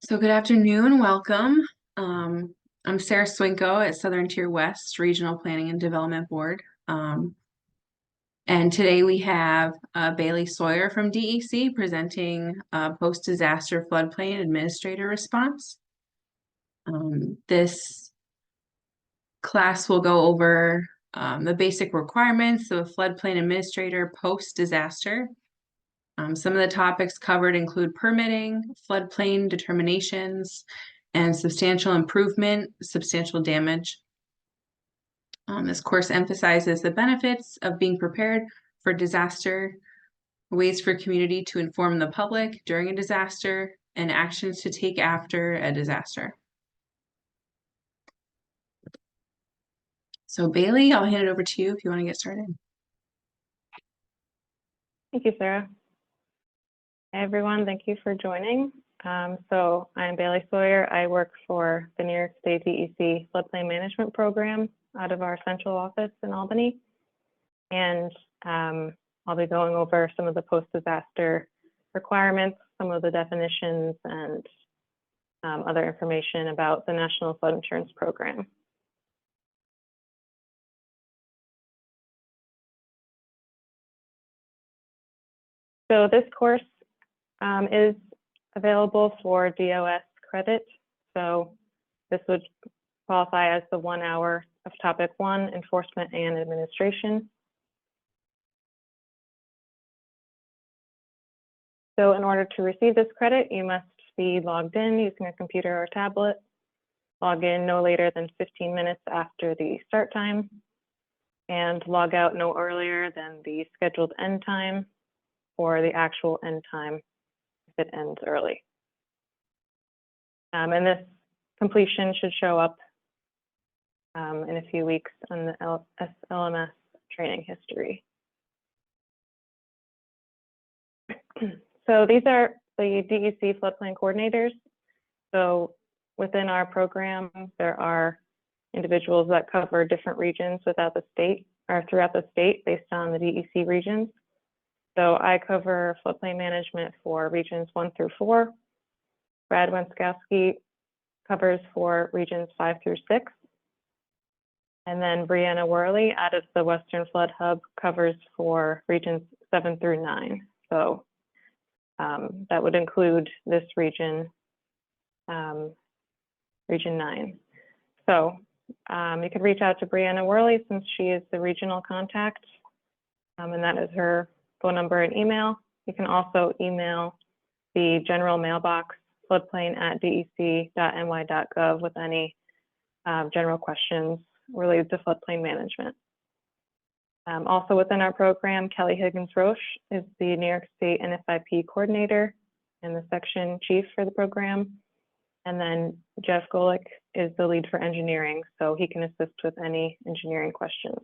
So good afternoon, welcome. I'm Sarah Swinko at Southern Tier West Regional Planning and Development Board. And today we have Bailey Sawyer from DEC presenting post-disaster floodplain administrator response. This class will go over the basic requirements of a floodplain administrator post-disaster. Some of the topics covered include permitting, floodplain determinations, and substantial improvement, substantial damage. This course emphasizes the benefits of being prepared for disaster, ways for community to inform the public during a disaster, and actions to take after a disaster. So Bailey, I'll hand it over to you if you want to get started. Thank you, Sarah. Hey, everyone, thank you for joining. So I'm Bailey Sawyer. I work for the New York State DEC Floodplain Management Program out of our central office in Albany. And I'll be going over some of the post-disaster requirements, some of the definitions, and other information about the National Flood Insurance Program. So this course is available for DOS credit. So this would qualify as the 1 hour of topic 1, enforcement and administration. So in order to receive this credit, you must be logged in using a computer or tablet, log in no later than 15 minutes after the start time, and log out no earlier than the scheduled end time or the actual end time if it ends early. And this completion should show up in a few weeks on the SLMS training history. So these are the DEC floodplain coordinators. So within our program, there are individuals that cover different regions throughout the state based on the DEC regions. So I cover floodplain management for regions 1 through 4. Brad Wenskowski covers for regions 5 through 6. And then Brianna Worley out of the Western Flood Hub covers for regions 7 through 9. So that would include this region, region 9. So you could reach out to Brianna Worley since she is the regional contact, and that is her phone number and email. You can also email the general mailbox floodplain@dec.ny.gov with any general questions related to floodplain management. Also within our program, Kelly Higgins-Roche is the New York State NFIP coordinator and the section chief for the program. And then Jeff Golick is the lead for engineering, so he can assist with any engineering questions.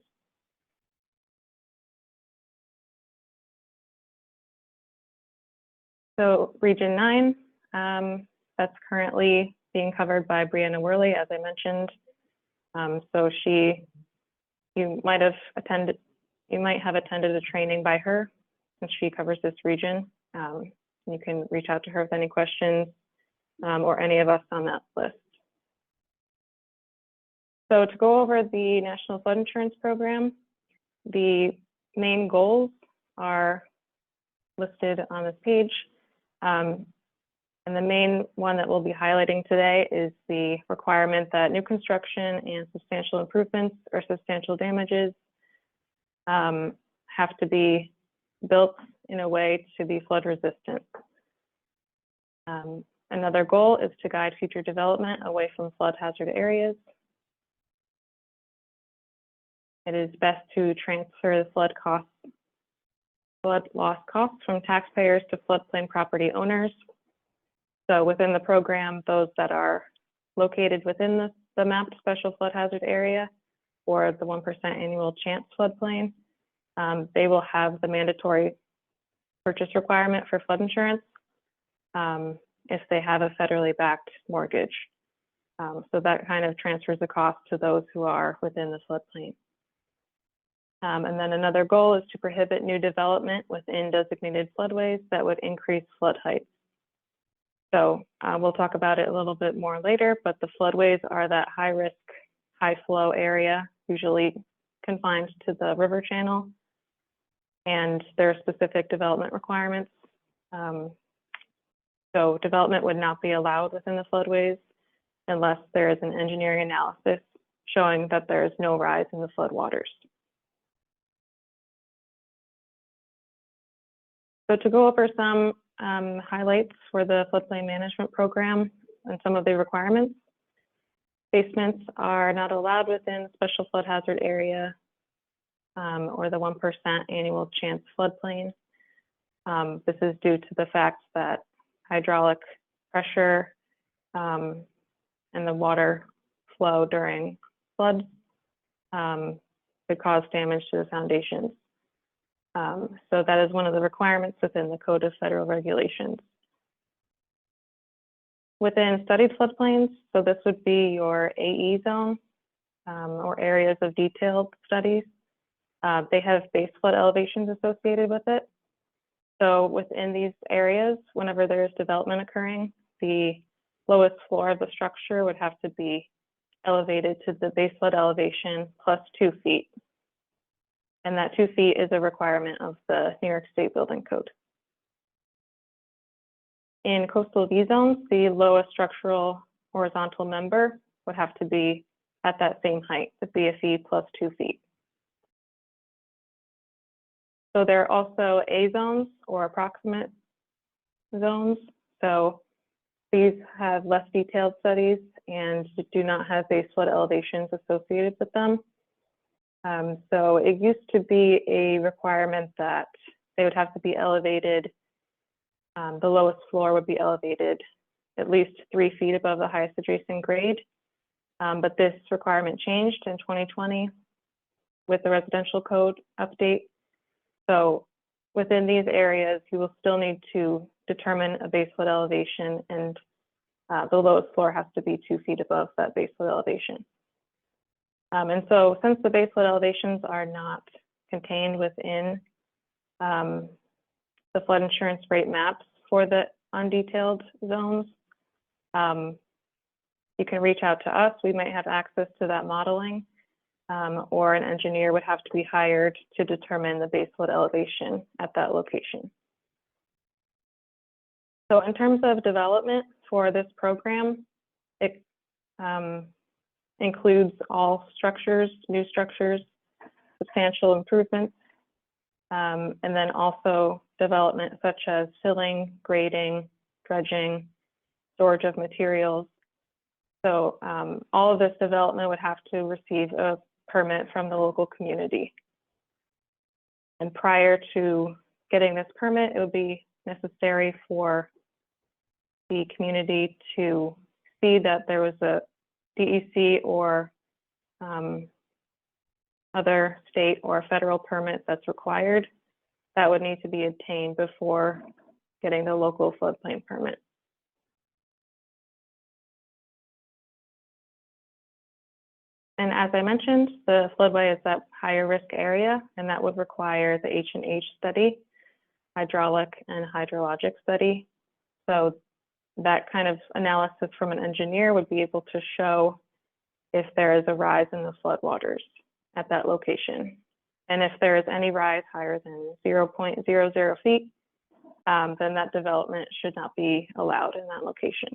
So region 9, that's currently being covered by Brianna Worley, as I mentioned. So you might have attended a training by her since she covers this region. You can reach out to her with any questions or any of us on that list. So to go over the National Flood Insurance Program, the main goals are listed on this page. And the main one that we'll be highlighting today is the requirement that new construction and substantial improvements or substantial damages have to be built in a way to be flood resistant. Another goal is to guide future development away from flood hazard areas. It is best to transfer the flood loss costs from taxpayers to floodplain property owners. So within the program, those that are located within the mapped special flood hazard area or the 1% annual chance floodplain, they will have the mandatory purchase requirement for flood insurance if they have a federally backed mortgage. So that kind of transfers the cost to those who are within the floodplain. And then another goal is to prohibit new development within designated floodways that would increase flood heights. So we'll talk about it a little bit more later, but the floodways are that high risk, high flow area, usually confined to the river channel, and there are specific development requirements. So development would not be allowed within the floodways unless there is an engineering analysis showing that there is no rise in the floodwaters. So to go over some highlights for the floodplain management program and some of the requirements, basements are not allowed within special flood hazard area or the 1% annual chance floodplain. This is due to the fact that hydraulic pressure and the water flow during floods could cause damage to the foundations. So that is one of the requirements within the Code of Federal Regulations. Within studied floodplains, so this would be your AE zone or areas of detailed studies. They have base flood elevations associated with it. So within these areas, whenever there is development occurring, the lowest floor of the structure would have to be elevated to the base flood elevation plus 2 feet. And that 2 feet is a requirement of the New York State Building Code. In coastal V zones, the lowest structural horizontal member would have to be at that same height, the BFE plus 2 feet. So there are also A zones or approximate zones. So these have less detailed studies and do not have base flood elevations associated with them. So it used to be a requirement that they would have to be elevated. The lowest floor would be elevated at least 3 feet above the highest adjacent grade. But this requirement changed in 2020 with the residential code update. So within these areas, you will still need to determine a base flood elevation, and the lowest floor has to be 2 feet above that base flood elevation. And so since the base flood elevations are not contained within the flood insurance rate maps for the undetailed zones, you can reach out to us. We might have access to that modeling, or an engineer would have to be hired to determine the base flood elevation at that location. So in terms of development for this program, it includes all structures, new structures, substantial improvements, and then also development such as filling, grading, dredging, storage of materials. So all of this development would have to receive a permit from the local community. And prior to getting this permit, it would be necessary for the community to see that there was a DEC or other state or federal permit that's required. That would need to be obtained before getting the local floodplain permit. And as I mentioned, the floodway is that higher risk area, and that would require the H&H study, hydraulic and hydrologic study. So that kind of analysis from an engineer would be able to show if there is a rise in the floodwaters at that location. And if there is any rise higher than 0.00 feet, then that development should not be allowed in that location.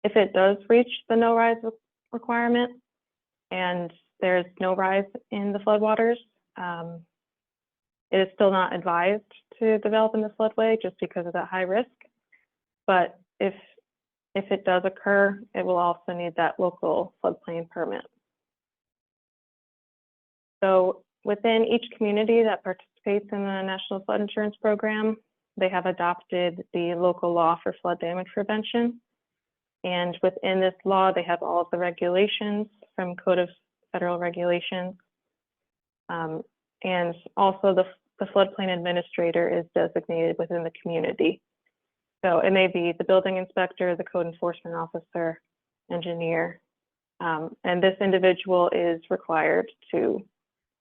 If it does reach the no rise requirement and there's no rise in the floodwaters, it is still not advised to develop in the floodway just because of that high risk. But if it does occur, it will also need that local floodplain permit. So within each community that participates in the National Flood Insurance Program, they have adopted the local law for flood damage prevention. And within this law, they have all of the regulations from Code of Federal Regulations. And also the floodplain administrator is designated within the community. So it may be the building inspector, the code enforcement officer, engineer, and this individual is required to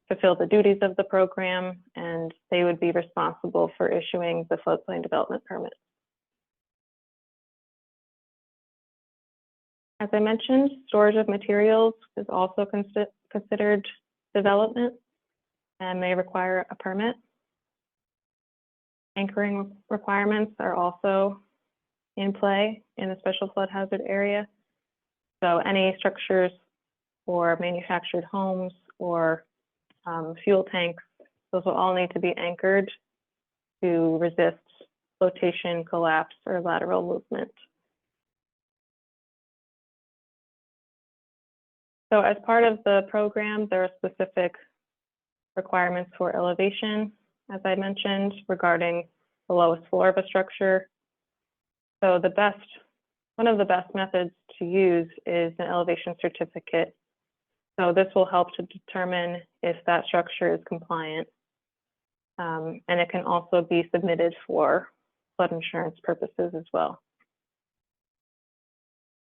fulfill the duties of the program, and they would be responsible for issuing the floodplain development permit. As I mentioned, storage of materials is also considered development and may require a permit. Anchoring requirements are also in play in the special flood hazard area. So any structures or manufactured homes or fuel tanks, those will all need to be anchored to resist flotation, collapse, or lateral movement. So as part of the program, there are specific requirements for elevation, as I mentioned, regarding the lowest floor of a structure. So one of the best methods to use is an elevation certificate. So this will help to determine if that structure is compliant. And it can also be submitted for flood insurance purposes as well.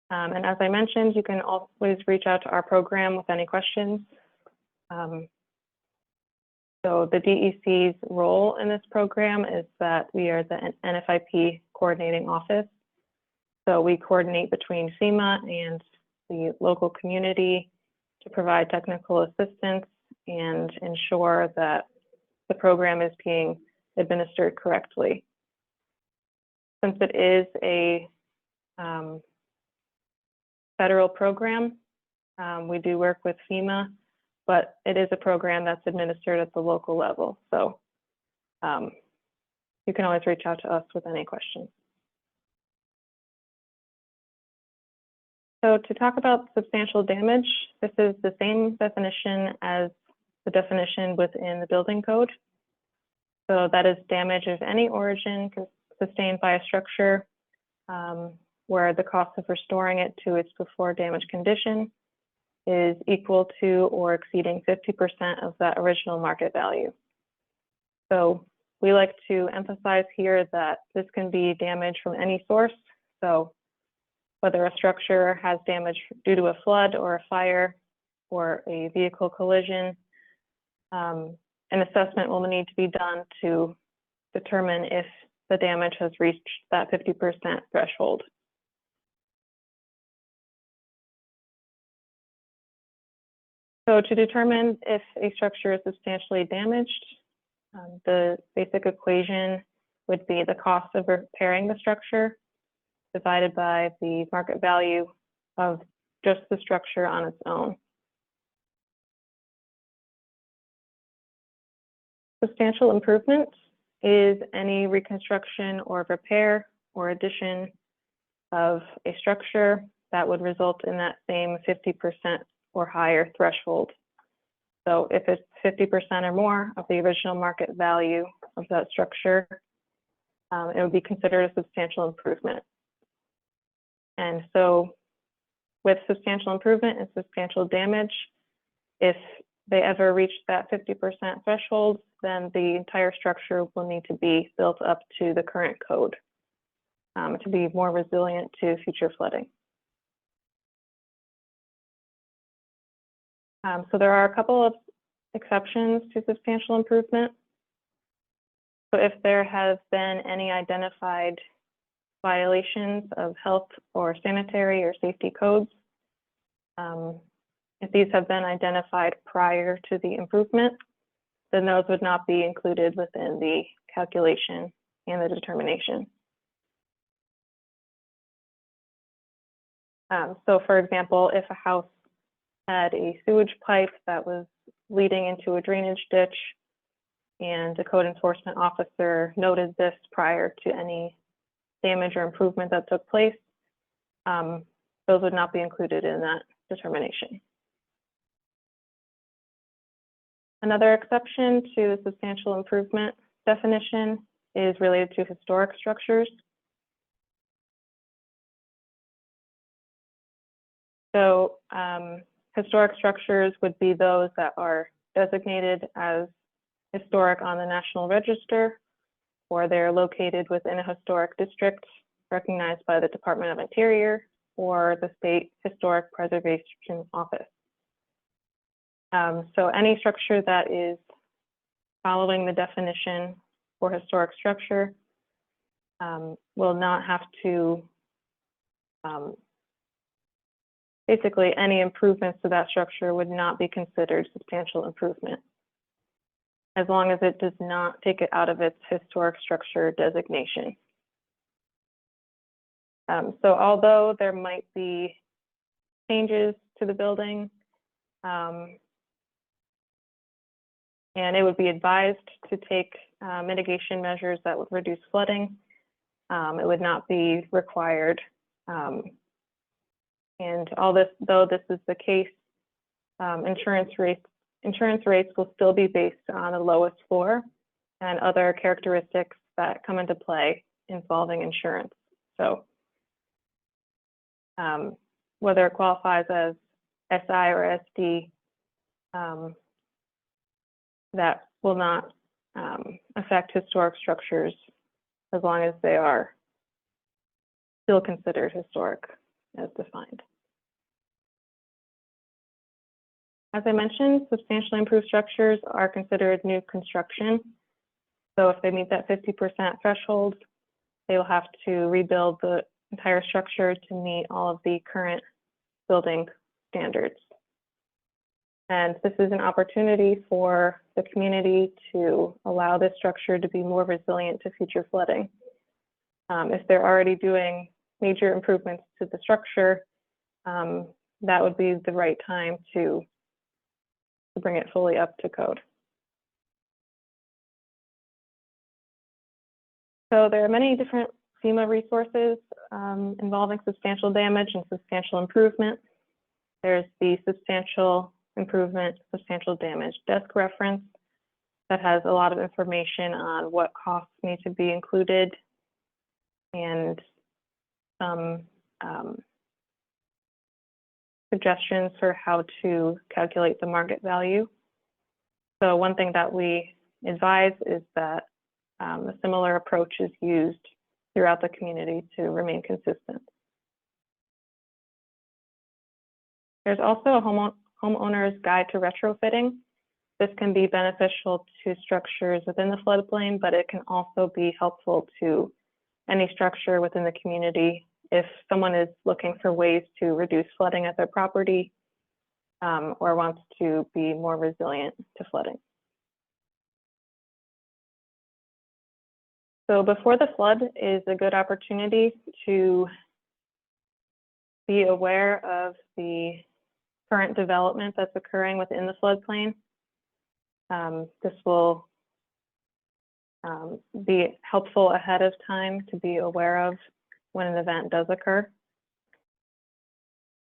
And as I mentioned, you can always reach out to our program with any questions. So the DEC's role in this program is that we are the NFIP coordinating office. So we coordinate between FEMA and the local community to provide technical assistance and ensure that the program is being administered correctly. Since it is a federal program, we do work with FEMA, but it is a program that's administered at the local level. So you can always reach out to us with any questions. So to talk about substantial damage, this is the same definition as the definition within the building code. So that is damage of any origin sustained by a structure where the cost of restoring it to its before damage condition is equal to or exceeding 50% of that original market value. So we like to emphasize here that this can be damage from any source. So whether a structure has damage due to a flood or a fire or a vehicle collision, an assessment will need to be done to determine if the damage has reached that 50% threshold. So to determine if a structure is substantially damaged, the basic equation would be the cost of repairing the structure divided by the market value of just the structure on its own. Substantial improvement is any reconstruction or repair or addition of a structure that would result in that same 50% or higher threshold. So if it's 50% or more of the original market value of that structure, it would be considered a substantial improvement. And so with substantial improvement and substantial damage, if they ever reach that 50% threshold, then the entire structure will need to be built up to the current code to be more resilient to future flooding. So there are a couple of exceptions to substantial improvement. So if there have been any identified violations of health or sanitary or safety codes, if these have been identified prior to the improvement, then those would not be included within the calculation and the determination. So for example, if a house had a sewage pipe that was leading into a drainage ditch and a code enforcement officer noted this prior to any damage or improvement that took place, those would not be included in that determination. Another exception to the substantial improvement definition is related to historic structures. So historic structures would be those that are designated as historic on the National Register, or they're located within a historic district recognized by the Department of Interior or the State Historic Preservation Office. So any structure that is following the definition for historic structure will not have to basically any improvements to that structure would not be considered substantial improvement, as long as it does not take it out of its historic structure designation. So although there might be changes to the building, and it would be advised to take mitigation measures that would reduce flooding, it would not be required. And though this is the case, insurance rates will still be based on the lowest floor and other characteristics that come into play involving insurance. So whether it qualifies as SI or SD, that will not affect historic structures as long as they are still considered historic as defined. As I mentioned, substantially improved structures are considered new construction. So if they meet that 50% threshold, they will have to rebuild the entire structure to meet all of the current building standards. And this is an opportunity for the community to allow this structure to be more resilient to future flooding. If they're already doing major improvements to the structure, that would be the right time to bring it fully up to code. So there are many different FEMA resources involving substantial damage and substantial improvement. There's the substantial improvement, substantial damage desk reference that has a lot of information on what costs need to be included and some suggestions for how to calculate the market value. So one thing that we advise is that a similar approach is used throughout the community to remain consistent. There's also a homeowner's guide to retrofitting. This can be beneficial to structures within the floodplain, but it can also be helpful to any structure within the community if someone is looking for ways to reduce flooding at their property or wants to be more resilient to flooding. So before the flood is a good opportunity to be aware of the current development that's occurring within the floodplain. This will be helpful ahead of time to be aware of when an event does occur.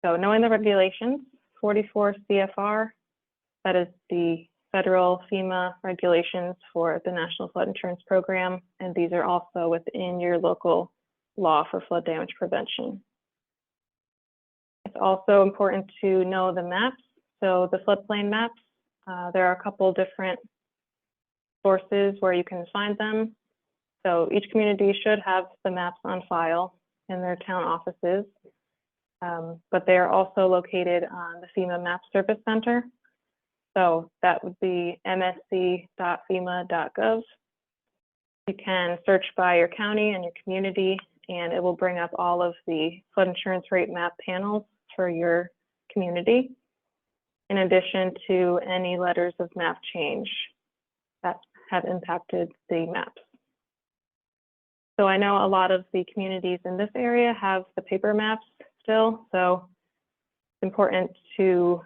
So knowing the regulations, 44 CFR, that is the federal FEMA regulations for the National Flood Insurance Program, and these are also within your local law for flood damage prevention. It's also important to know the maps. So the floodplain maps, there are a couple different sources where you can find them. So each community should have the maps on file in their town offices, but they are also located on the FEMA Map Service Center. So that would be msc.fema.gov. You can search by your county and your community, and it will bring up all of the flood insurance rate map panels for your community, in addition to any letters of map change that have impacted the maps. So I know a lot of the communities in this area have the paper maps still, so it's important to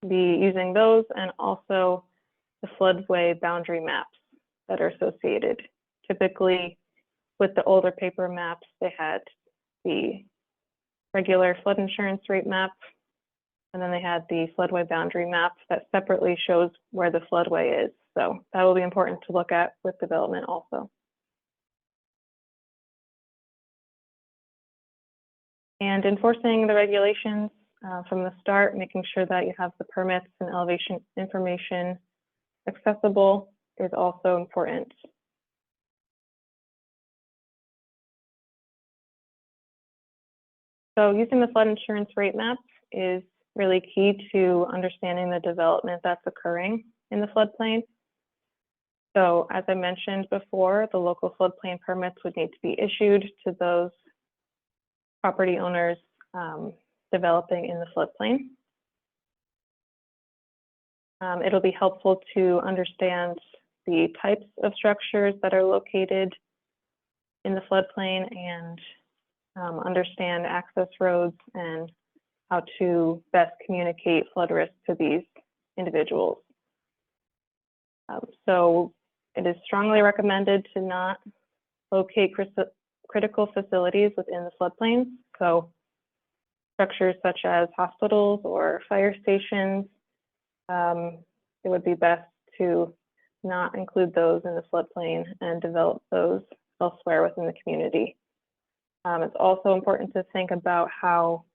be using those and also the floodway boundary maps that are associated. Typically, with the older paper maps, they had the regular flood insurance rate map, and then they had the floodway boundary map that separately shows where the floodway is. So that will be important to look at with development also. And enforcing the regulations from the start, making sure that you have the permits and elevation information accessible is also important. So using the flood insurance rate map is really key to understanding the development that's occurring in the floodplain. So as I mentioned before, the local floodplain permits would need to be issued to those property owners developing in the floodplain. It'll be helpful to understand the types of structures that are located in the floodplain and understand access roads and how to best communicate flood risk to these individuals. So it is strongly recommended to not locate critical facilities within the floodplains. So structures such as hospitals or fire stations, it would be best to not include those in the floodplain and develop those elsewhere within the community. It's also important to think about how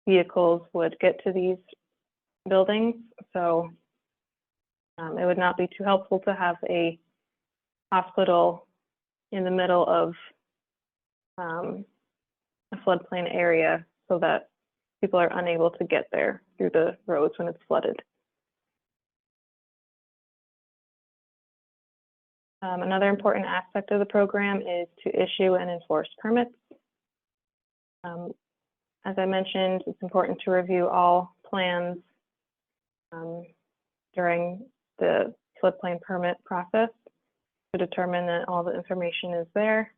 vehicles would get to these buildings. So it would not be too helpful to have a hospital in the middle of a floodplain area so that people are unable to get there through the roads when it's flooded. Another important aspect of the program is to issue and enforce permits. As I mentioned, it's important to review all plans during the floodplain permit process to determine that all the information is there.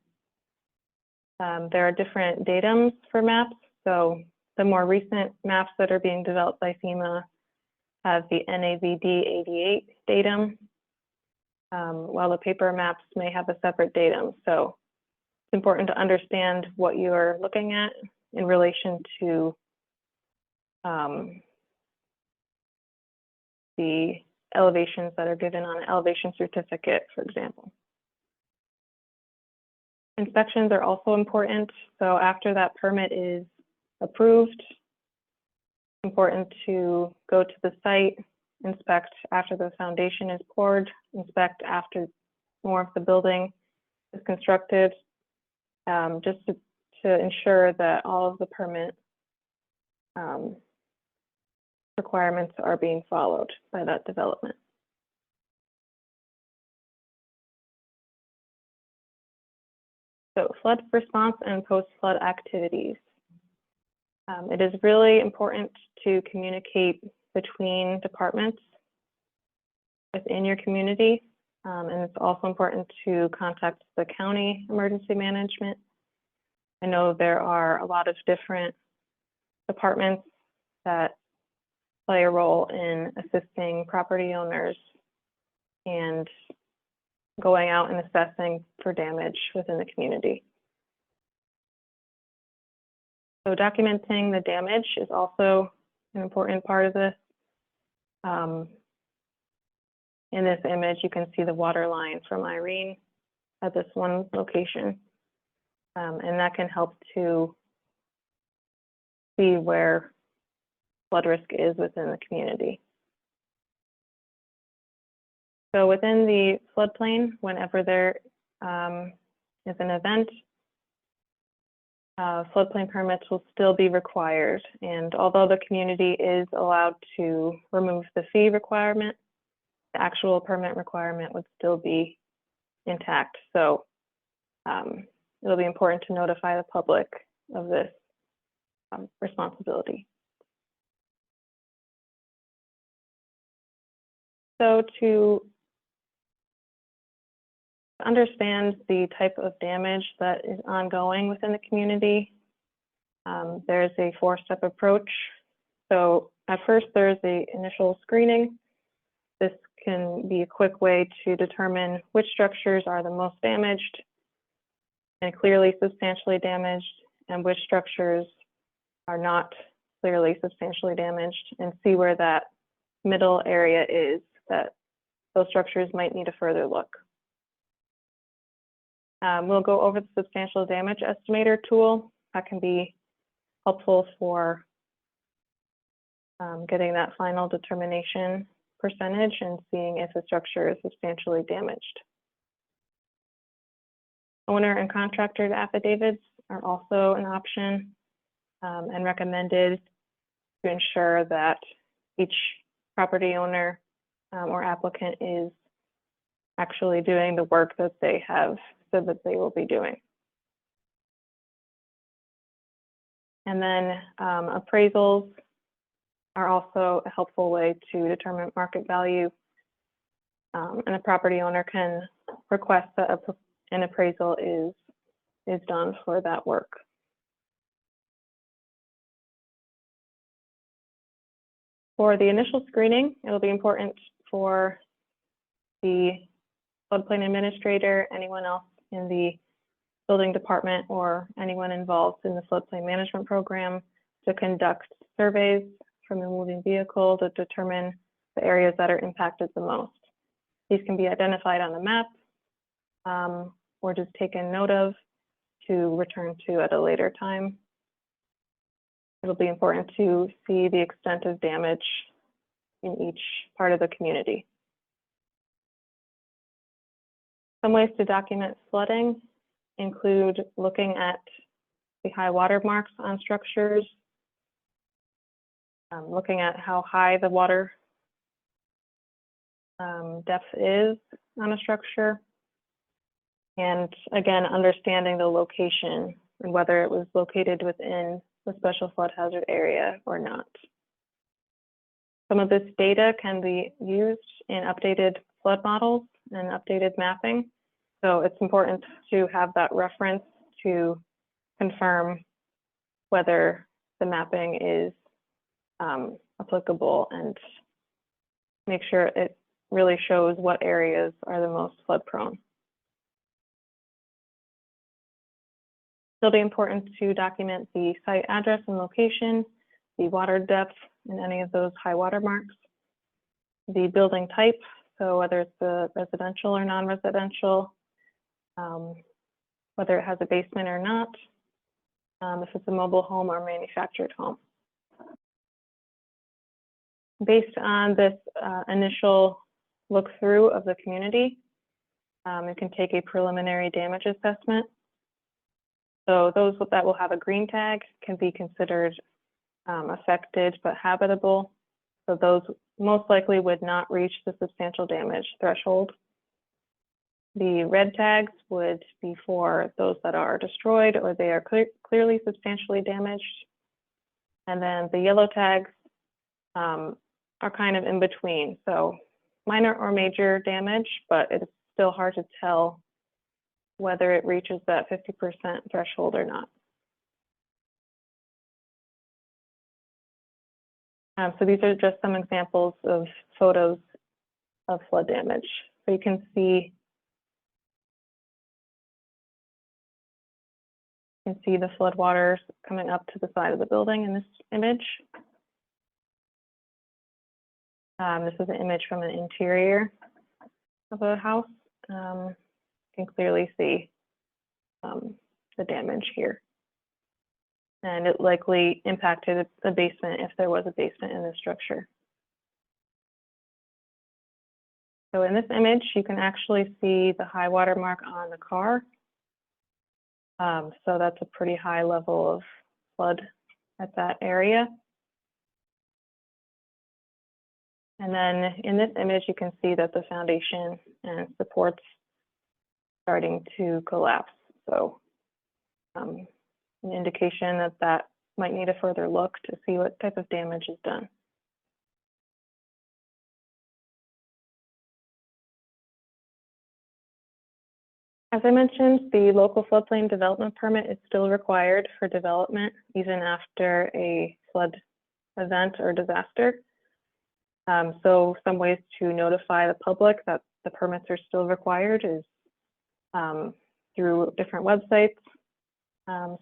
There are different datums for maps. So the more recent maps that are being developed by FEMA have the NAVD 88 datum, while the paper maps may have a separate datum. So it's important to understand what you're looking at in relation to the elevations that are given on an elevation certificate, for example. Inspections are also important. So after that permit is approved, it's important to go to the site, inspect after the foundation is poured, inspect after more of the building is constructed, just to ensure that all of the permit requirements are being followed by that development. So flood response and post-flood activities. It is really important to communicate between departments within your community. And it's also important to contact the county emergency management. I know there are a lot of different departments that play a role in assisting property owners and going out and assessing for damage within the community. So documenting the damage is also an important part of this. In this image, you can see the water line from Irene at this one location. And that can help to see where flood risk is within the community. So within the floodplain, whenever there is an event, floodplain permits will still be required. And although the community is allowed to remove the fee requirement, the actual permit requirement would still be intact. So it'll be important to notify the public of this responsibility. So to understand the type of damage that is ongoing within the community, there's a four-step approach. So at first, there's the initial screening. This can be a quick way to determine which structures are the most damaged and clearly substantially damaged, and which structures are not clearly substantially damaged, and see where that middle area is that those structures might need a further look. We'll go over the substantial damage estimator tool. That can be helpful for getting that final determination percentage and seeing if the structure is substantially damaged. Owner and contractor affidavits are also an option and recommended to ensure that each property owner or applicant is actually doing the work that they have said that they will be doing. And then appraisals are also a helpful way to determine market value. And a property owner can request that an appraisal is done for that work. For the initial screening, it'll be important for the floodplain administrator, anyone else in the building department, or anyone involved in the floodplain management program to conduct surveys from the moving vehicle to determine the areas that are impacted the most. These can be identified on the map or just taken note of to return to at a later time. It'll be important to see the extent of damage in each part of the community. Some ways to document flooding include looking at the high water marks on structures, looking at how high the water depth is on a structure, and again, understanding the location and whether it was located within the special flood hazard area or not. Some of this data can be used in updated flood models and updated mapping. So it's important to have that reference to confirm whether the mapping is applicable and make sure it really shows what areas are the most flood prone. It'll be important to document the site address and location, the water depth in any of those high water marks, the building type, so whether it's the residential or non-residential, whether it has a basement or not, if it's a mobile home or manufactured home. Based on this initial look through of the community, you can take a preliminary damage assessment. So those that will have a green tag can be considered affected but habitable. So those most likely would not reach the substantial damage threshold. The red tags would be for those that are destroyed or they are clearly substantially damaged. And then the yellow tags are kind of in between. So minor or major damage, but it's still hard to tell whether it reaches that 50% threshold or not. So these are just some examples of photos of flood damage. So you can see the flood waters coming up to the side of the building in this image. This is an image from an interior of a house. You can clearly see the damage here. And it likely impacted the basement if there was a basement in the structure. So in this image, you can actually see the high water mark on the car. So that's a pretty high level of flood at that area. And then in this image, you can see that the foundation and supports starting to collapse. So an indication that that might need a further look to see what type of damage is done. As I mentioned, the local floodplain development permit is still required for development even after a flood event or disaster. So some ways to notify the public that the permits are still required is through different websites.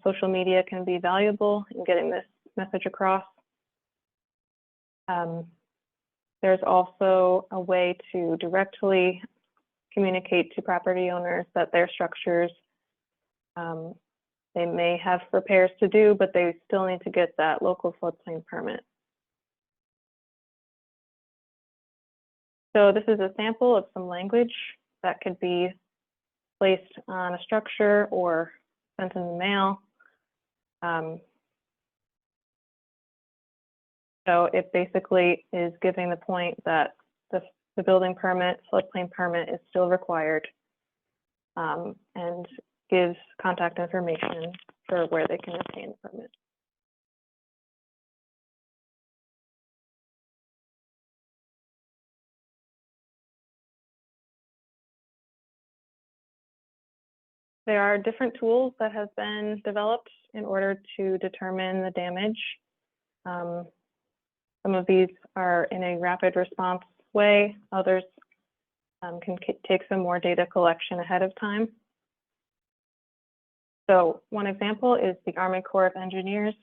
Social media can be valuable in getting this message across. There's also a way to directly communicate to property owners that their structures, they may have repairs to do, but they still need to get that local floodplain permit. So this is a sample of some language that could be placed on a structure or sent in the mail. So it basically is giving the point that the building permit, floodplain permit is still required, and gives contact information for where they can obtain the permit. there are different tools that have been developed in order to determine the damage. Some of these are in a rapid response way. Others can take some more data collection ahead of time. So one example is the Army Corps of Engineers.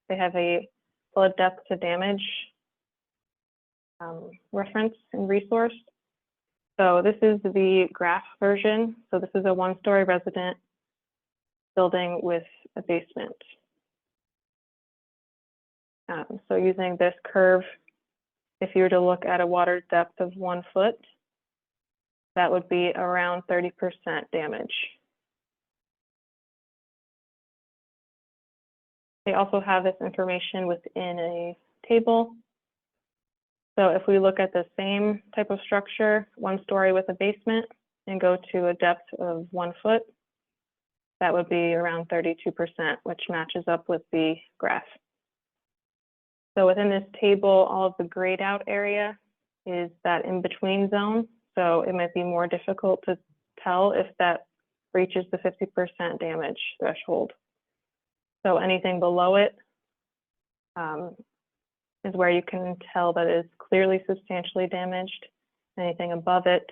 They have a flood depth to damage reference and resource. So this is the graph version. So this is a one-story resident building with a basement. So using this curve, if you were to look at a water depth of 1 foot, that would be around 30% damage. They also have this information within a table. So if we look at the same type of structure, 1 story with a basement, and go to a depth of 1 foot, that would be around 32%, which matches up with the graph. So within this table, all of the grayed out area is that in-between zone. So it might be more difficult to tell if that reaches the 50% damage threshold. So anything below it is where you can tell that it's clearly substantially damaged. Anything above it,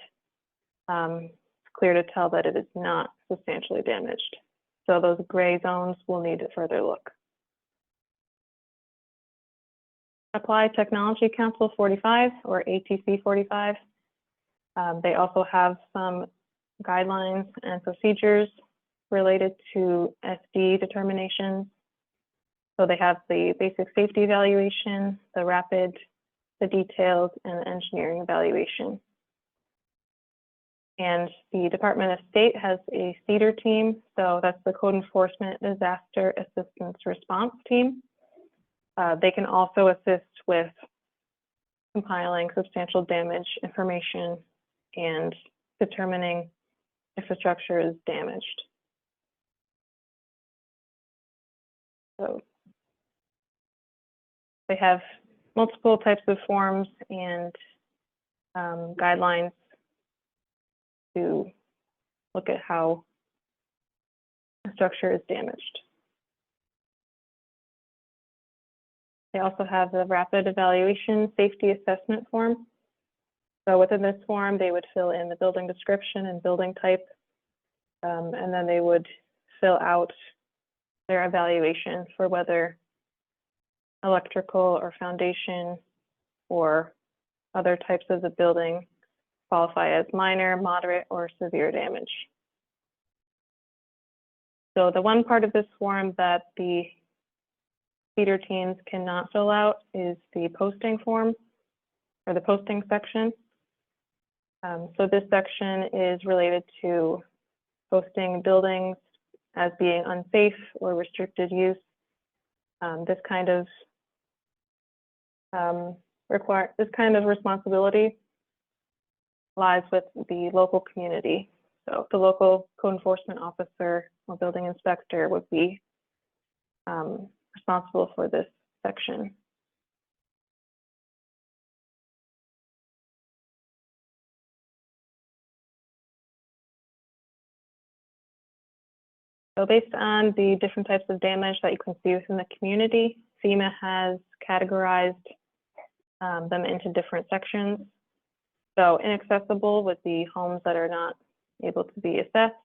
it's clear to tell that it is not substantially damaged. So those gray zones will need a further look. Applied Technology Council 45 or ATC 45. They also have some guidelines and procedures related to SD determinations. So they have the basic safety evaluation, the rapid, the detailed, and the engineering evaluation. And the Department of State has a CEDAR team. So that's the Code Enforcement Disaster Assistance Response Team. They can also assist with compiling substantial damage information and determining if the structure is damaged. So they have multiple types of forms and guidelines to look at how the structure is damaged. They also have the rapid evaluation safety assessment form. So within this form, they would fill in the building description and building type, and then they would fill out their evaluation for whether electrical or foundation or other types of the building qualify as minor, moderate, or severe damage. So the one part of this form that the CEDAR teams cannot fill out is the posting form or the posting section. So this section is related to posting buildings as being unsafe or restricted use. This kind of responsibility lies with the local community. So the local code enforcement officer or building inspector would be responsible for this section. So based on the different types of damage that you can see within the community, FEMA has categorized them into different sections. So inaccessible would be homes that are not able to be assessed.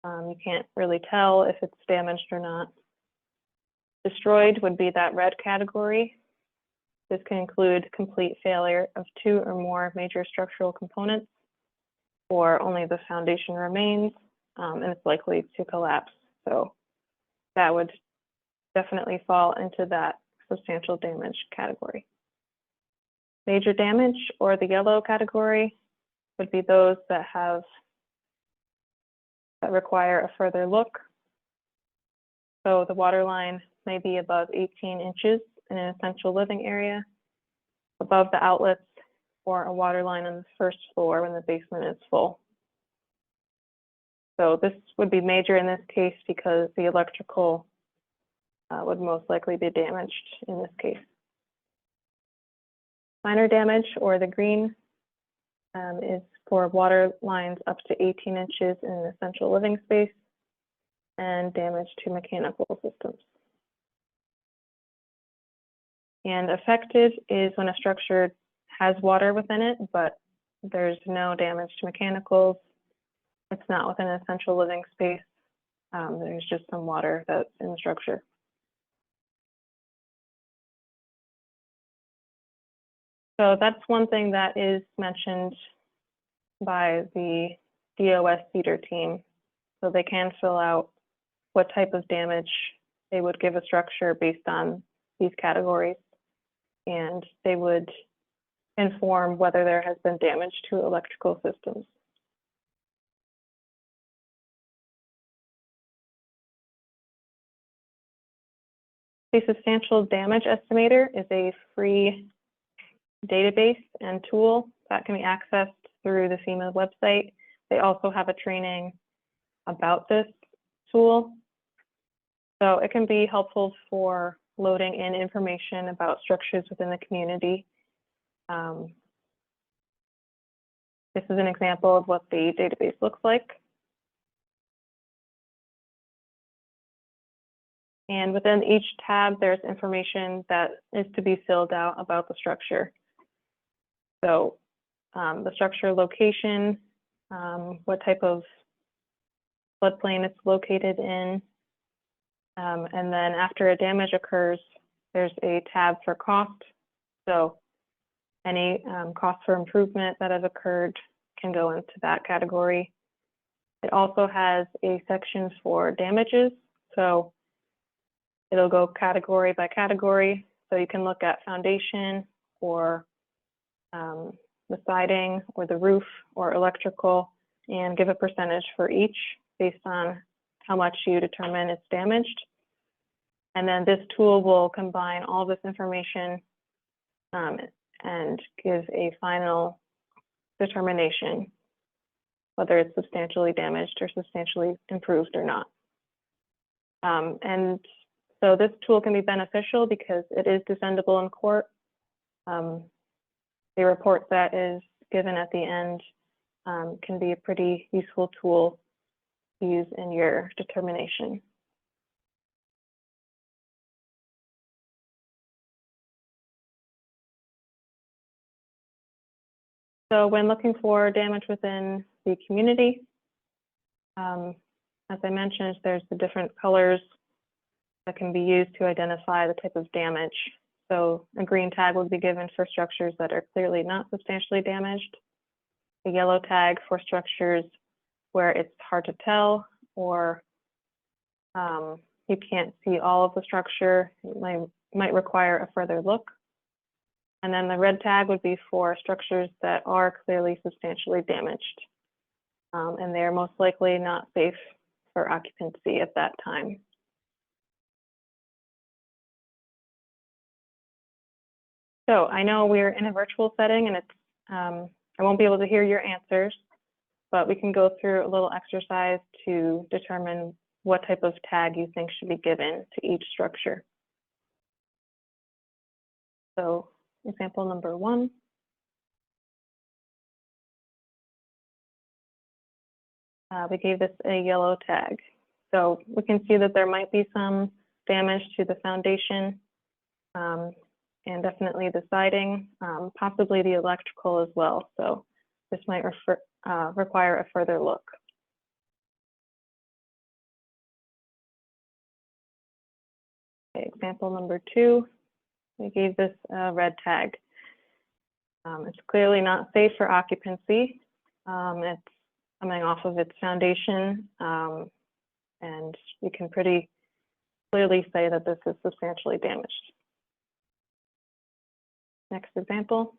You can't really tell if it's damaged or not. Destroyed would be that red category. This can include complete failure of 2 or more major structural components, or only the foundation remains, and it's likely to collapse. So that would definitely fall into that substantial damage category. Major damage, or the yellow category, would be those that require a further look. So the water line may be above 18 inches in an essential living area, above the outlets, or a water line on the first floor when the basement is full. So this would be major in this case because the electrical would most likely be damaged in this case. Minor damage, or the green, is for water lines up to 18 inches in an essential living space, and damage to mechanical systems. And affected is when a structure has water within it, but there's no damage to mechanicals. It's not within an essential living space. There's just some water that's in the structure. So that's one thing that is mentioned by the DOS CEDAR team. So they can fill out what type of damage they would give a structure based on these categories. And they would inform whether there has been damage to electrical systems. The Substantial Damage Estimator is a free database and tool that can be accessed through the FEMA website. They also have a training about this tool. So it can be helpful for loading in information about structures within the community. This is an example of what the database looks like. And within each tab, there's information that is to be filled out about the structure. So the structure location, what type of floodplain it's located in. And then after a damage occurs, there's a tab for cost. So any cost for improvement that has occurred can go into that category. It also has a section for damages. So it'll go category by category. So you can look at foundation or the siding or the roof or electrical and give a percentage for each based on how much you determine it's damaged. And then this tool will combine all this information and give a final determination whether it's substantially damaged or substantially improved or not. And so this tool can be beneficial because it is defendable in court. The report that is given at the end can be a pretty useful tool to use in your determination. So when looking for damage within the community, as I mentioned, there's the different colors that can be used to identify the type of damage. So a green tag would be given for structures that are clearly not substantially damaged. A yellow tag for structures where it's hard to tell or you can't see all of the structure. It might require a further look. And then the red tag would be for structures that are clearly substantially damaged. And they're most likely not safe for occupancy at that time. So I know we're in a virtual setting and it's, I won't be able to hear your answers, but we can go through a little exercise to determine what type of tag you think should be given to each structure. So example number 1. We gave this a yellow tag. So we can see that there might be some damage to the foundation and definitely the siding, possibly the electrical as well. So this might require a further look. Okay, example number 2, we gave this a red tag. It's clearly not safe for occupancy. It's coming off of its foundation, and you can pretty clearly say that this is substantially damaged. Next example.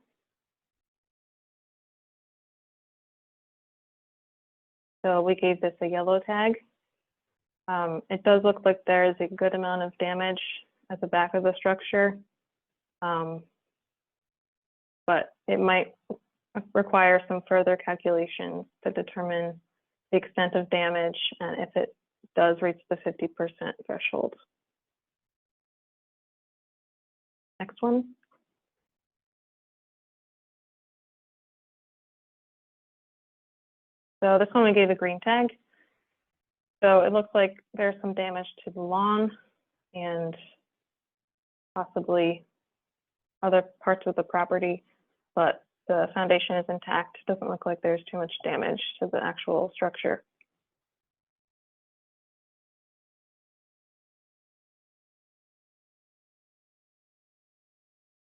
So we gave this a yellow tag. It does look like there is a good amount of damage at the back of the structure, but it might require some further calculations to determine the extent of damage and if it does reach the 50% threshold. Next one. So this one we gave a green tag. So it looks like there's some damage to the lawn and possibly other parts of the property, but the foundation is intact. Doesn't look like there's too much damage to the actual structure.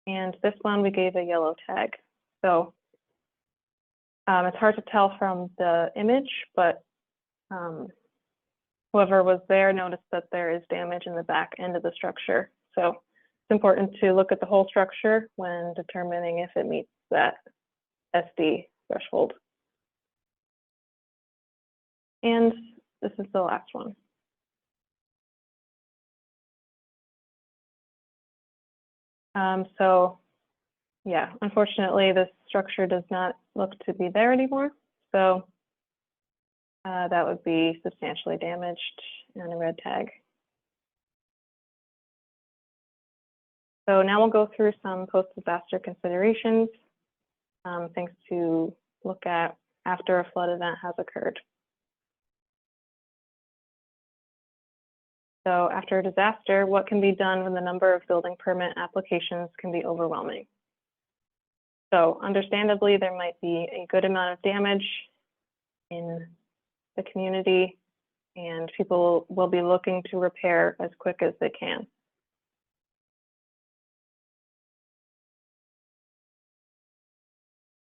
And this one we gave a yellow tag. So it's hard to tell from the image, but whoever was there noticed that there is damage in the back end of the structure. So it's important to look at the whole structure when determining if it meets that SD threshold. And this is the last one. So yeah, unfortunately, this structure does not look to be there anymore. So that would be substantially damaged and a red tag. So now we'll go through some post-disaster considerations, things to look at after a flood event has occurred. So after a disaster, what can be done when the number of building permit applications can be overwhelming? So understandably, there might be a good amount of damage in the community, and people will be looking to repair as quick as they can.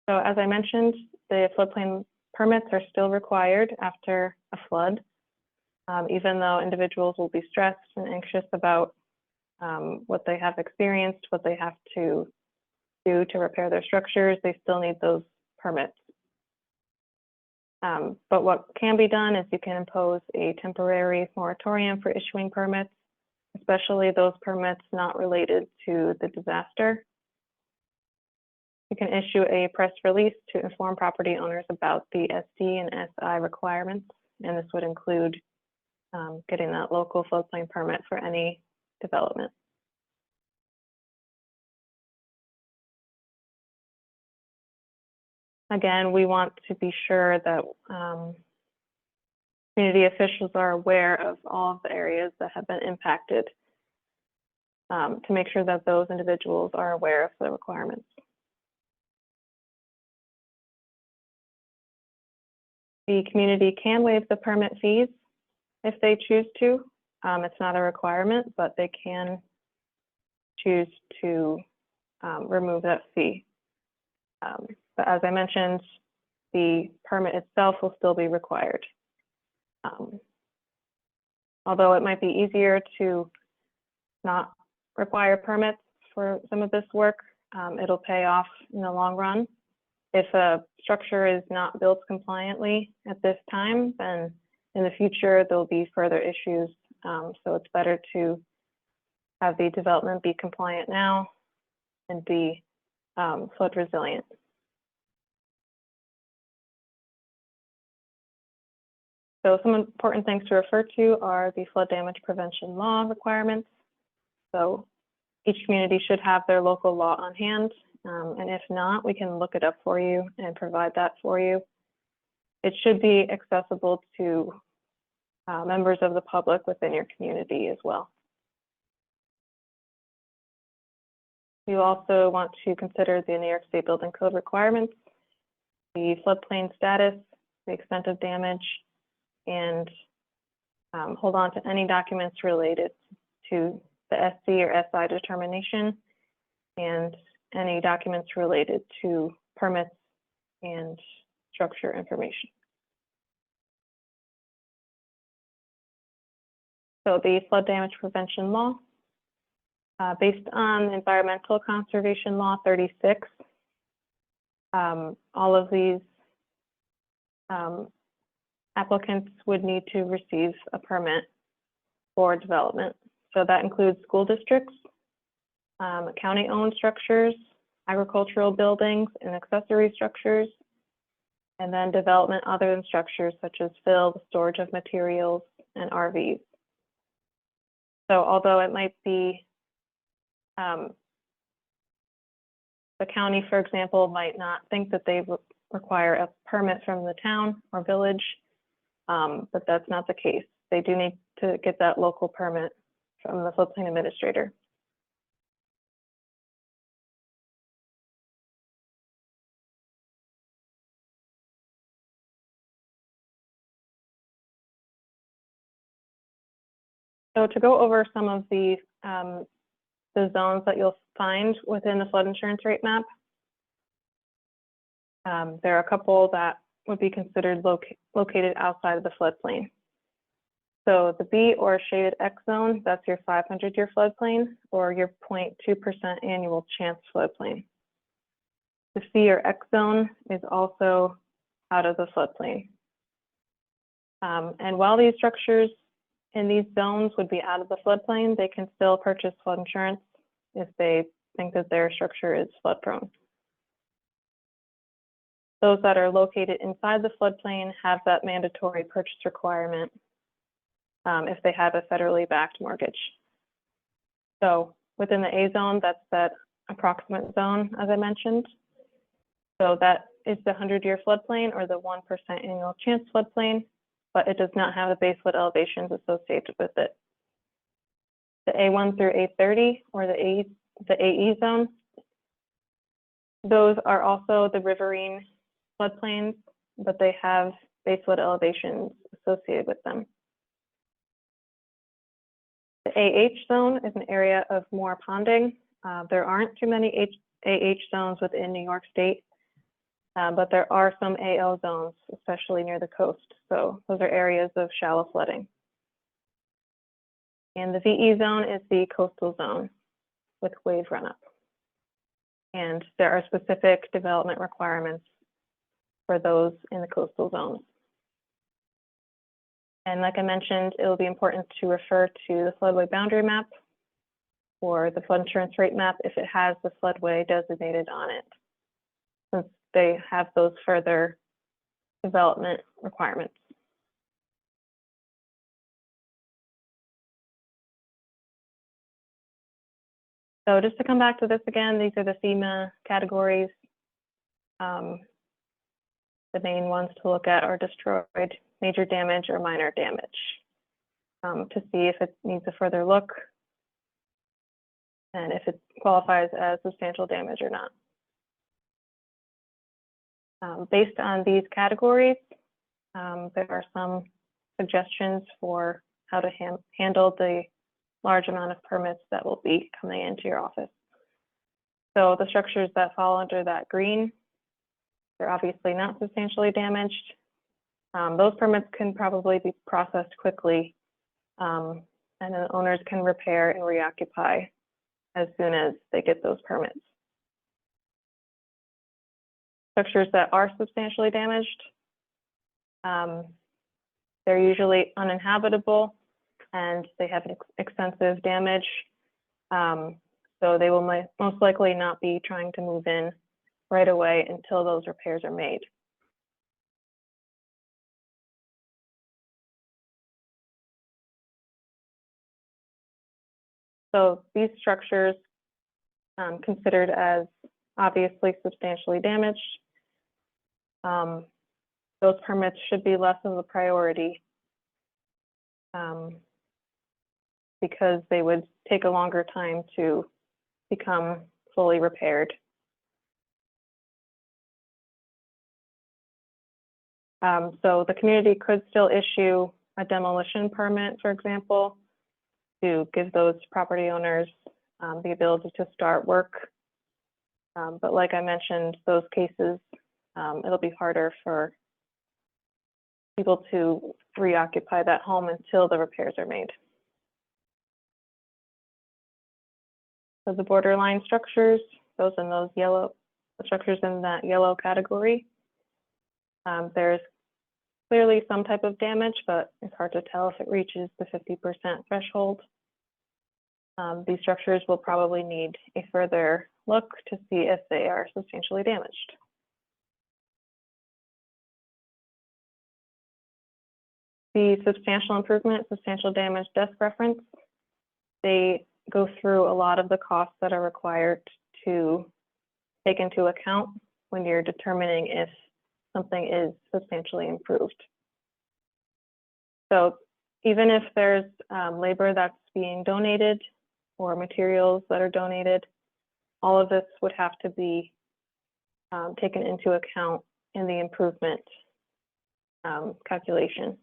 So as I mentioned, the floodplain permits are still required after a flood, even though individuals will be stressed and anxious about what they have experienced, what they have to do to repair their structures, they still need those permits. But what can be done is you can impose a temporary moratorium for issuing permits, especially those permits not related to the disaster. You can issue a press release to inform property owners about the SD and SI requirements, and this would include getting that local floodplain permit for any development. Again, we want to be sure that community officials are aware of all of the areas that have been impacted to make sure that those individuals are aware of the requirements. The community can waive the permit fees if they choose to. It's not a requirement, but they can choose to remove that fee. But as I mentioned, the permit itself will still be required. Although it might be easier to not require permits for some of this work, it'll pay off in the long run. If a structure is not built compliantly at this time, then in the future, there'll be further issues. So it's better to have the development be compliant now and be flood resilient. So some important things to refer to are the flood damage prevention law requirements. So each community should have their local law on hand. And if not, we can look it up for you and provide that for you. It should be accessible to members of the public within your community as well. You also want to consider the New York State Building Code requirements, the floodplain status, the extent of damage, and hold on to any documents related to the SC or SI determination and any documents related to permits and structure information. So the flood damage prevention law, based on Environmental Conservation Law 36, all of these applicants would need to receive a permit for development. So that includes school districts, county-owned structures, agricultural buildings and accessory structures, and then development other than structures such as fill, storage of materials, and RVs. So although it might be, the county, for example, might not think that they require a permit from the town or village, but that's not the case. They do need to get that local permit from the floodplain administrator. So to go over some of the zones that you'll find within the flood insurance rate map, there are a couple that would be considered located outside of the floodplain. So the B or shaded X zone, that's your 500-year floodplain or your 0.2% annual chance floodplain. The C or X zone is also out of the floodplain. And while these structures in these zones would be out of the floodplain, they can still purchase flood insurance if they think that their structure is flood prone. Those that are located inside the floodplain have that mandatory purchase requirement if they have a federally backed mortgage. So within the A zone, that's that approximate zone, as I mentioned. So that is the 100-year floodplain or the 1% annual chance floodplain, but it does not have the base flood elevations associated with it. The A1 through A30 or the AE zone, those are also the riverine floodplains, but they have base flood elevations associated with them. The AH zone is an area of more ponding. There aren't too many AH zones within New York State, but there are some AL zones, especially near the coast. So those are areas of shallow flooding. And the VE zone is the coastal zone with wave runup. And there are specific development requirements for those in the coastal zones. And like I mentioned, it will be important to refer to the floodway boundary map or the flood insurance rate map if it has the floodway designated on it, since they have those further development requirements. So just to come back to this again, these are the FEMA categories. The main ones to look at are destroyed, major damage, or minor damage, to see if it needs a further look and if it qualifies as substantial damage or not. Based on these categories, there are some suggestions for how to handle the large amount of permits that will be coming into your office. So the structures that fall under that green, they're obviously not substantially damaged. Those permits can probably be processed quickly, and then owners can repair and reoccupy as soon as they get those permits. Structures that are substantially damaged, they're usually uninhabitable and they have extensive damage. So they will most likely not be trying to move in right away until those repairs are made. So these structures considered as obviously substantially damaged, those permits should be less of a priority because they would take a longer time to become fully repaired. So the community could still issue a demolition permit, for example, to give those property owners the ability to start work. But like I mentioned, those cases, it'll be harder for people to reoccupy that home until the repairs are made. So the borderline structures, those in those yellow, the structures in that yellow category, there's clearly some type of damage, but it's hard to tell if it reaches the 50% threshold. These structures will probably need a further look to see if they are substantially damaged. The substantial improvement, substantial damage desk reference, they go through a lot of the costs that are required to take into account when you're determining if something is substantially improved. So even if there's labor that's being donated or materials that are donated, all of this would have to be taken into account in the improvement calculation.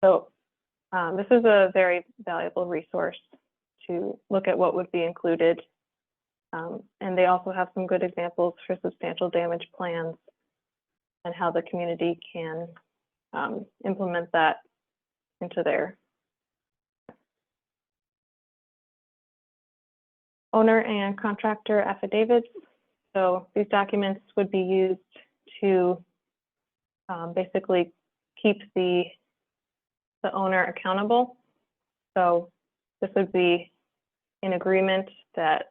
So this is a very valuable resource to look at what would be included. And they also have some good examples for substantial damage plans and how the community can implement that into their owner and contractor affidavits. So these documents would be used to basically keep the owner accountable. So this would be an agreement that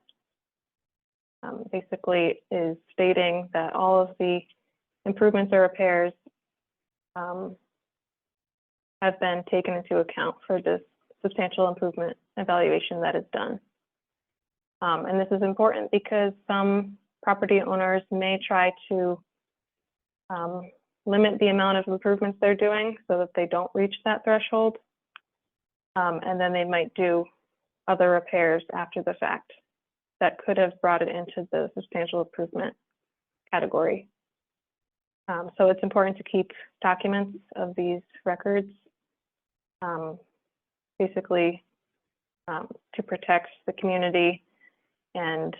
basically is stating that all of the improvements or repairs have been taken into account for this substantial improvement evaluation that is done. And this is important because some property owners may try to limit the amount of improvements they're doing so that they don't reach that threshold. And then they might do other repairs after the fact that could have brought it into the substantial improvement category. So it's important to keep documents of these records, basically to protect the community and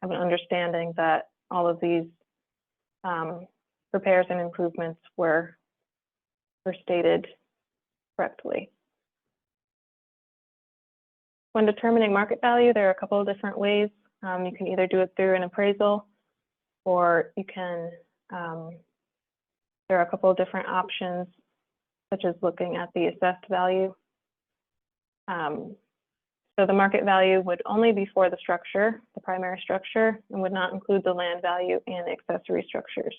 have an understanding that all of these repairs and improvements were stated correctly. When determining market value, there are a couple of different ways. You can either do it through an appraisal, or you can, there are a couple of different options, such as looking at the assessed value. So the market value would only be for the structure, the primary structure, and would not include the land value and accessory structures.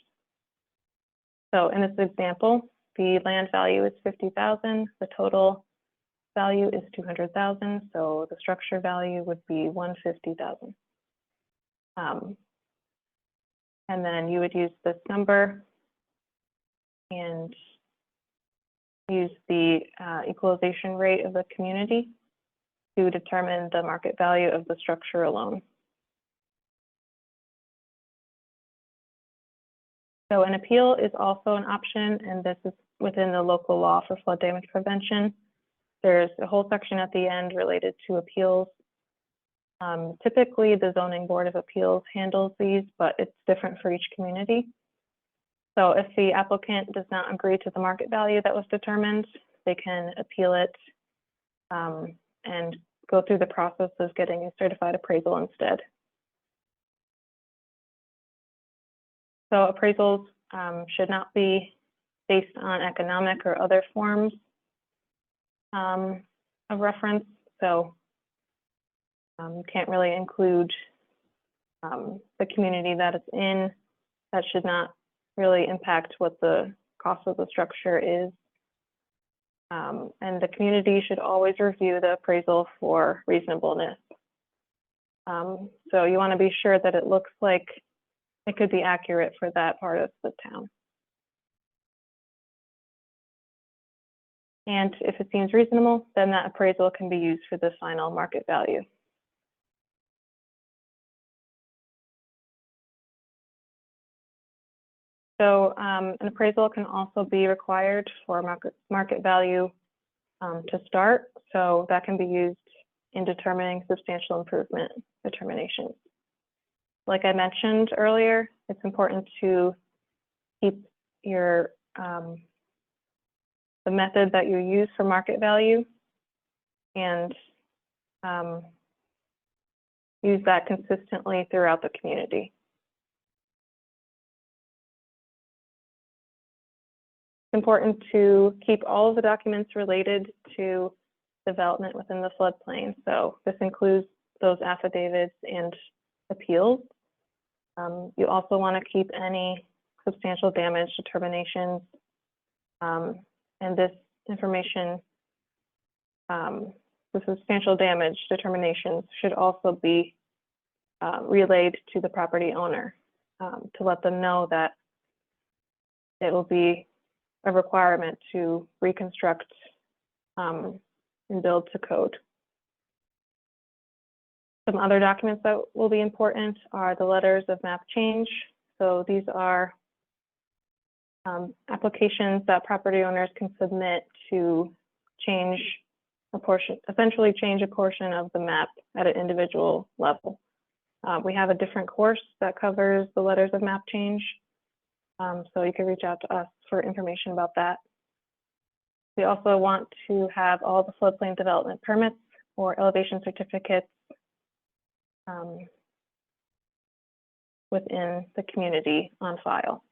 So in this example, the land value is $50,000, the total value is $200,000, so the structure value would be $150,000. And then you would use this number and use the equalization rate of the community to determine the market value of the structure alone. So an appeal is also an option, and this is within the local law for flood damage prevention. There's a whole section at the end related to appeals. Typically, the Zoning Board of Appeals handles these, but it's different for each community. So if the applicant does not agree to the market value that was determined, they can appeal it and go through the process of getting a certified appraisal instead. So appraisals should not be based on economic or other forms of reference. So you can't really include the community that it's in. That should not really impact what the cost of the structure is. And the community should always review the appraisal for reasonableness. So you want to be sure that it looks like it could be accurate for that part of the town. And if it seems reasonable, then that appraisal can be used for the final market value. So an appraisal can also be required for market value to start. So that can be used in determining substantial improvement determinations. Like I mentioned earlier, it's important to keep your the method that you use for market value and use that consistently throughout the community. It's important to keep all of the documents related to development within the floodplain. So this includes those affidavits and appeals. You also want to keep any substantial damage determinations, and this information, the substantial damage determinations should also be relayed to the property owner to let them know that it will be a requirement to reconstruct and build to code. Some other documents that will be important are the letters of map change. So these are applications that property owners can submit to change a portion, essentially change a portion of the map at an individual level. We have a different course that covers the letters of map change. So you can reach out to us for information about that. We also want to have all the floodplain development permits or elevation certificates within the community on file.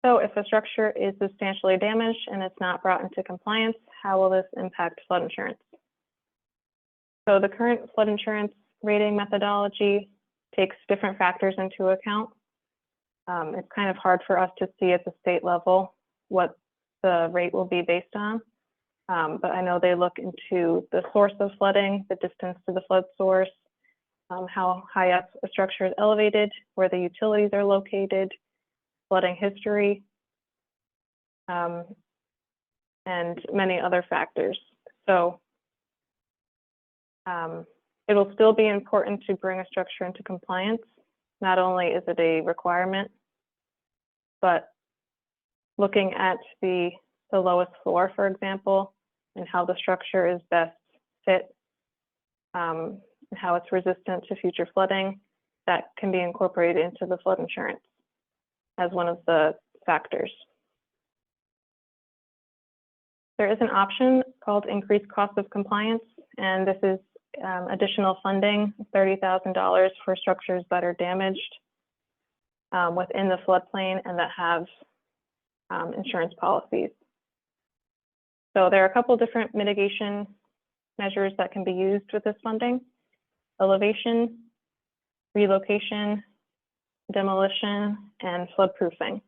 So if a structure is substantially damaged and it's not brought into compliance, how will this impact flood insurance? So the current flood insurance rating methodology takes different factors into account. It's kind of hard for us to see at the state level what the rate will be based on. But I know they look into the source of flooding, the distance to the flood source, how high up a structure is elevated, where the utilities are located, flooding history, and many other factors. So it will still be important to bring a structure into compliance. Not only is it a requirement, but looking at the lowest floor, for example, and how the structure is best fit, and how it's resistant to future flooding, that can be incorporated into the flood insurance as one of the factors. There is an option called increased cost of compliance, and this is additional funding, $30,000 for structures that are damaged within the floodplain and that have insurance policies. So there are a couple different mitigation measures that can be used with this funding: elevation, relocation, demolition, and floodproofing.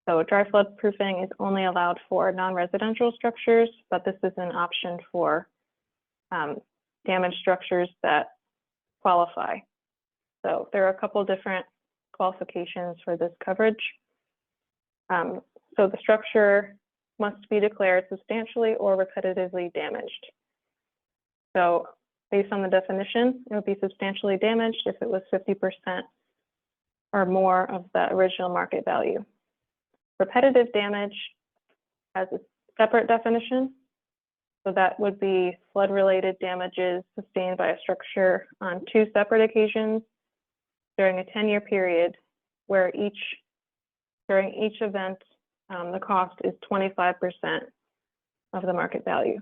So dry floodproofing is only allowed for non-residential structures, but this is an option for damaged structures that qualify. So there are a couple different qualifications for this coverage. So the structure must be declared substantially or repetitively damaged. So based on the definition, it would be substantially damaged if it was 50% or more of the original market value. Repetitive damage has a separate definition. So that would be flood-related damages sustained by a structure on 2 separate occasions during a 10-year period, where during each event, the cost is 25% of the market value.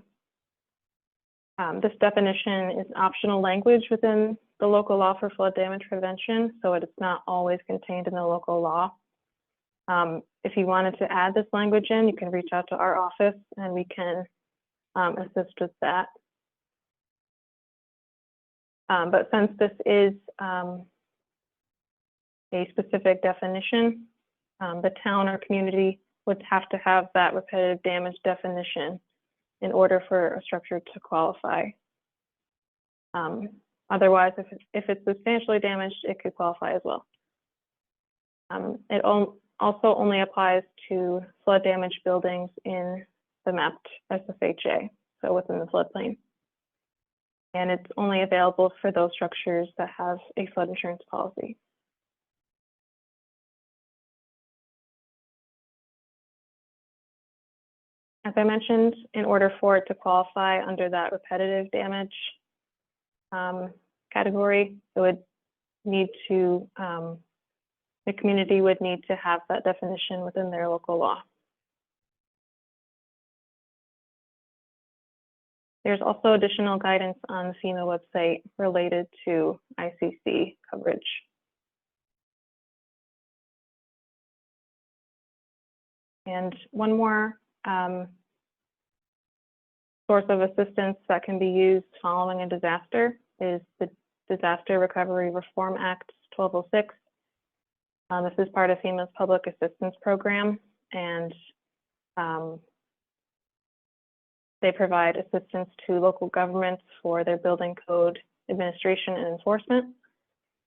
This definition is optional language within the local law for flood damage prevention, so it is not always contained in the local law. If you wanted to add this language in, you can reach out to our office and we can assist with that. But since this is a specific definition, the town or community would have to have that repetitive damage definition in order for a structure to qualify. Otherwise, if it's substantially damaged, it could qualify as well. It also only applies to flood damaged buildings in the mapped SFHA, so within the floodplain. And it's only available for those structures that have a flood insurance policy. As I mentioned, in order for it to qualify under that repetitive damage category, it would need to, the community would need to have that definition within their local law. There's also additional guidance on the FEMA website related to ICC coverage. And one more source of assistance that can be used following a disaster is the Disaster Recovery Reform Act 1206. This is part of FEMA's Public Assistance Program, and they provide assistance to local governments for their building code administration and enforcement.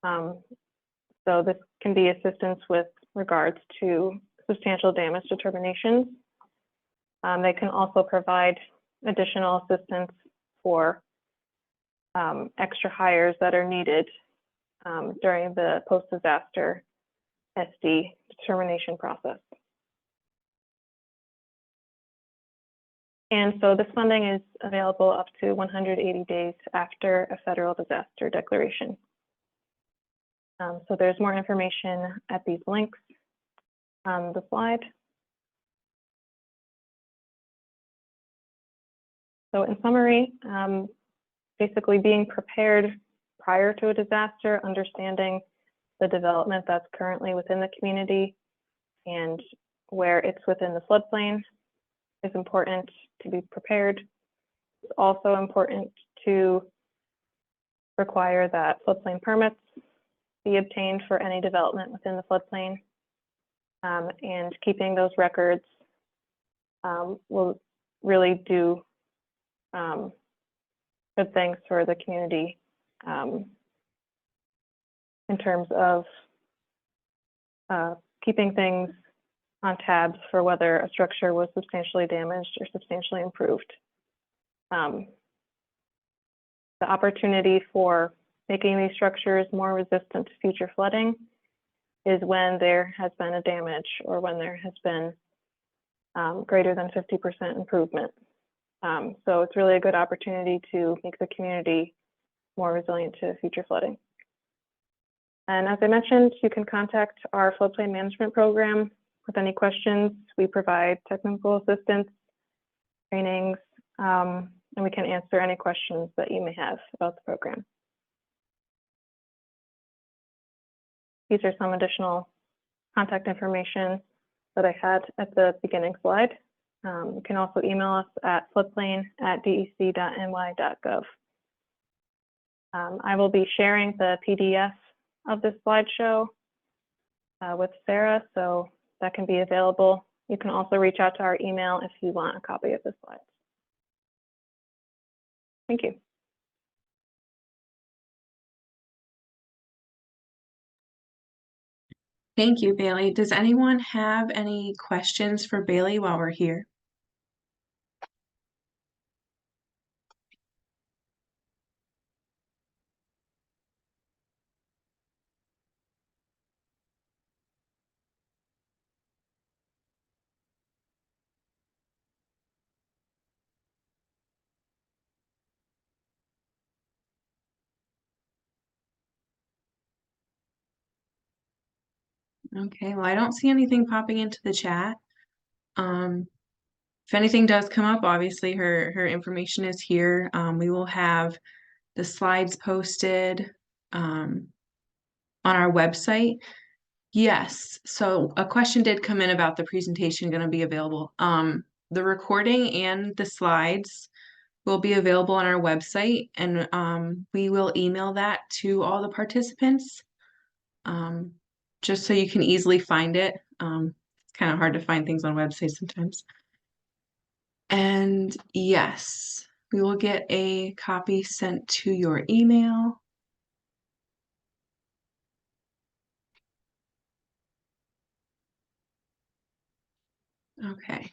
So this can be assistance with regards to substantial damage determinations. They can also provide additional assistance for extra hires that are needed during the post-disaster SD determination process. And so this funding is available up to 180 days after a federal disaster declaration. So there's more information at these links on the slide. So in summary, basically being prepared prior to a disaster, understanding the development that's currently within the community and where it's within the floodplain is important to be prepared. It's also important to require that floodplain permits be obtained for any development within the floodplain. And keeping those records will really do good things for the community in terms of keeping things on tabs for whether a structure was substantially damaged or substantially improved. The opportunity for making these structures more resistant to future flooding is when there has been a damage or when there has been greater than 50% improvement. So it's really a good opportunity to make the community more resilient to future flooding. And as I mentioned, you can contact our floodplain management program with any questions. We provide technical assistance, trainings, and we can answer any questions that you may have about the program. These are some additional contact information that I had at the beginning slide. You can also email us at floodplain@dec.ny.gov. I will be sharing the PDF of this slideshow with Sarah, so that can be available. You can also reach out to our email if you want a copy of the slides. Thank you. Thank you, Bailey. Does anyone have any questions for Bailey while we're here? Okay, well, I don't see anything popping into the chat. If anything does come up, obviously her information is here. We will have the slides posted on our website. Yes, so a question did come in about the presentation going to be available. The recording and the slides will be available on our website, and we will email that to all the participants, just so you can easily find it. It's kind of hard to find things on websites sometimes. And yes, we will get a copy sent to your email. Okay.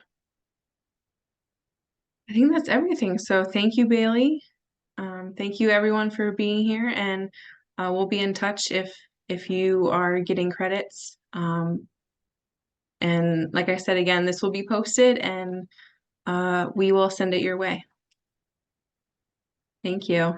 I think that's everything. So thank you, Bailey. Thank you everyone for being here, and we'll be in touch if you are getting credits. And like I said, again, this will be posted and we will send it your way. Thank you.